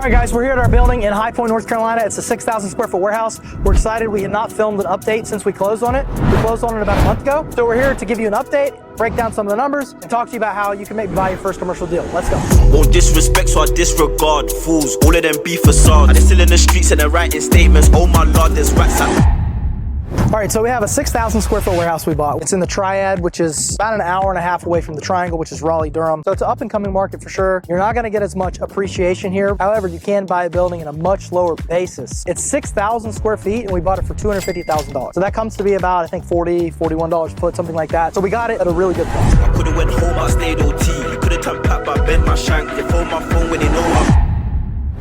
All right, guys, we're here at our building in High Point, North Carolina. It's a 6,000 square foot warehouse. We're excited. We had not filmed an update since we closed on it. We closed on it about a month ago. So we're here to give you an update, break down some of the numbers, and talk to you about how you can maybe buy your first commercial deal. Let's go. All disrespect, so I disregard fools. All of them be facades. They're still in the streets and they're writing statements. Oh my lord, there's rats out. All right, so we have a 6,000 square foot warehouse we bought. It's in the Triad, which is about an hour and a half away from the Triangle, which is Raleigh, Durham. So it's an up and coming market for sure. You're not gonna get as much appreciation here. However, you can buy a building in a much lower basis. It's 6,000 square feet and we bought it for $250,000. So that comes to be about, I think, $40, $41 a foot, something like that. So we got it at a really good price. I could've went home, I stayed OT. You could've turned pat, but I bent my shank. They phone my phone when they know I'm.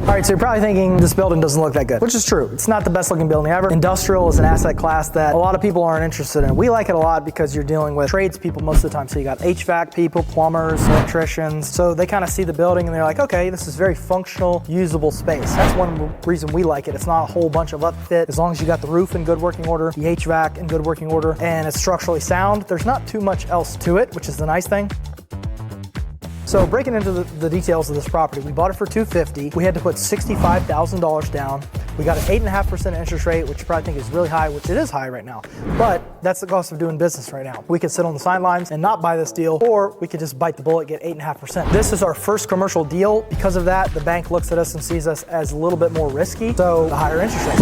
All right, so you're probably thinking this building doesn't look that good, which is true. It's not the best looking building ever. Industrial is an asset class that a lot of people aren't interested in. We like it a lot because you're dealing with tradespeople most of the time. So you got HVAC people, plumbers, electricians. So they kind of see the building and they're like, okay, this is very functional, usable space. That's one reason we like it. It's not a whole bunch of upfit. As long as you got the roof in good working order, the HVAC in good working order, and it's structurally sound, there's not too much else to it, which is the nice thing. So breaking into the details of this property, we bought it for $250,000. We had to put $65,000 down. We got an 8.5% interest rate, which you probably think is really high, which it is high right now. But that's the cost of doing business right now. We could sit on the sidelines and not buy this deal, or we could just bite the bullet, get 8.5%. This is our first commercial deal. Because of that, the bank looks at us and sees us as a little bit more risky, so the higher interest rate.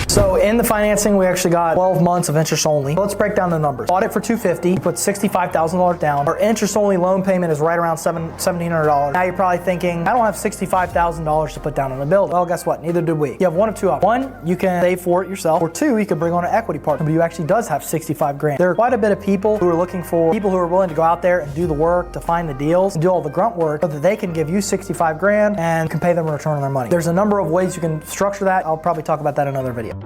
So in the financing, we actually got 12 months of interest only. Let's break down the numbers. Bought it for $250,000, put $65,000 down. Our interest only loan payment is right around $1,700. Now you're probably thinking, I don't have $65,000 to put down on a building. Well, guess what? Neither did we. You have one of two options. One, you can save for it yourself, or two, you can bring on an equity partner who actually does have 65 grand. There are quite a bit of people who are looking for people who are willing to go out there and do the work to find the deals and do all the grunt work so that they can give you 65 grand and can pay them a return on their money. There's a number of ways you can structure that. I'll probably talk about that in another video.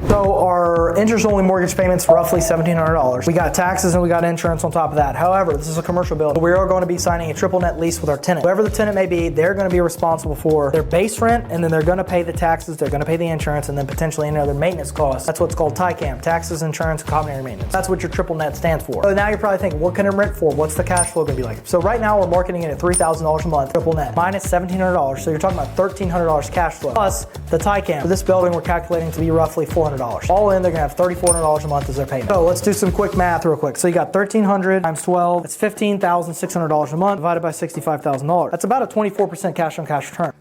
So our interest-only mortgage payment's roughly $1,700. We got taxes and we got insurance on top of that. However, this is a commercial building. We are going to be signing a triple net lease with our tenant. Whoever the tenant may be, they're going to be responsible for their base rent, and then they're going to pay the taxes, they're going to pay the insurance, and then potentially any other maintenance costs. That's what's called TICAM, taxes, insurance, and common area maintenance. That's what your triple net stands for. So now you're probably thinking, what can it rent for? What's the cash flow going to be like? So right now we're marketing it at $3,000 a month, triple net, minus $1,700. So you're talking about $1,300 cash flow, plus the TICAM. For this building, we're calculating to be roughly $400. All in, they're going to have $3,400 a month as their payment. So let's do some quick math real quick. So you got $1,300 times 12, that's $15,600 a month divided by $65,000. That's about a 24% cash on cash return.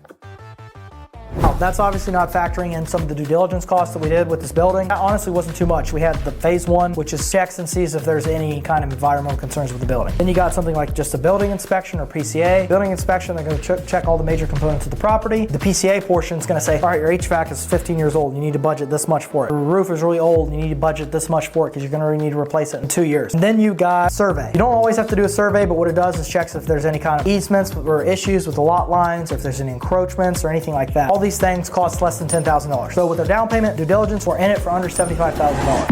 Now, that's obviously not factoring in some of the due diligence costs that we did with this building. That honestly wasn't too much. We had the phase one, which is checks and sees if there's any kind of environmental concerns with the building. Then you got something like just a building inspection or PCA. Building inspection, they're going to check all the major components of the property. The PCA portion is going to say, all right, your HVAC is 15 years old. You need to budget this much for it. Your roof is really old. You need to budget this much for it because you're going to need to replace it in 2 years. And then you got survey. You don't always have to do a survey, but what it does is checks if there's any kind of easements or issues with the lot lines, or if there's any encroachments or anything like that. All these things cost less than $10,000. So with our down payment, due diligence, we're in it for under $75,000.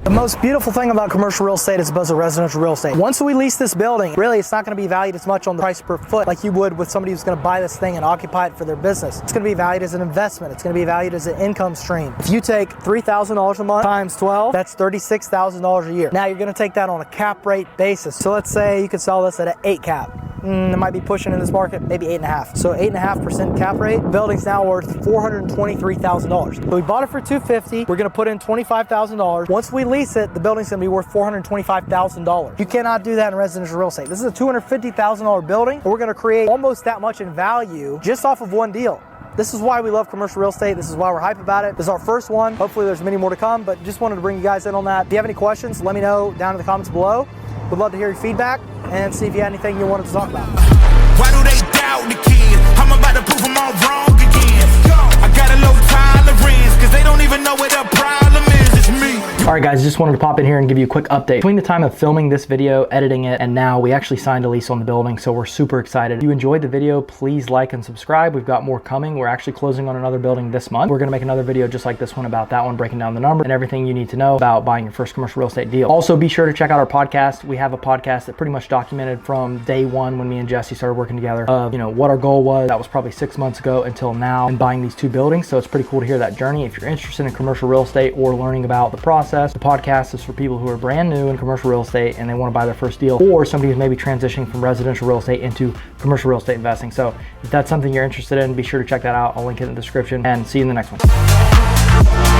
The most beautiful thing about commercial real estate is about residential real estate. Once we lease this building, really it's not going to be valued as much on the price per foot like you would with somebody who's going to buy this thing and occupy it for their business. It's going to be valued as an investment. It's going to be valued as an income stream. If you take $3,000 a month times 12, that's $36,000 a year. Now you're going to take that on a cap rate basis. So let's say you could sell this at an 8 cap. It might be pushing in this market, maybe 8.5. So 8.5% cap rate. The building's now worth $423,000. So we bought it for $250,000. We're going to put in $25,000. Once we lease it, the building's going to be worth $425,000. You cannot do that in residential real estate. This is a $250,000 building, and we're going to create almost that much in value just off of one deal. This is why we love commercial real estate. This is why we're hype about it. This is our first one. Hopefully there's many more to come, but just wanted to bring you guys in on that. If you have any questions, let me know down in the comments below. Would love to hear your feedback and see if you had anything you wanted to talk about. Why do they doubt the kid? I'm about to prove them all wrong again. I got a low tolerance, cause they don't even know what the problem is. It's me. All right, guys, just wanted to pop in here and give you a quick update. Between the time of filming this video, editing it, and now, we actually signed a lease on the building, so we're super excited. If you enjoyed the video, please like and subscribe. We've got more coming. We're actually closing on another building this month. We're gonna make another video just like this one about that one, breaking down the numbers and everything you need to know about buying your first commercial real estate deal. Also, be sure to check out our podcast. We have a podcast that pretty much documented from day one when me and Jesse started working together of, what our goal was. That was probably 6 months ago until now, and buying these 2 buildings. So it's pretty cool to hear that journey. If you're interested in commercial real estate or learning about the process, the podcast is for people who are brand new in commercial real estate and they want to buy their first deal, or somebody who's maybe transitioning from residential real estate into commercial real estate investing. So if that's something you're interested in, be sure to check that out. I'll link it in the description, and see you in the next one.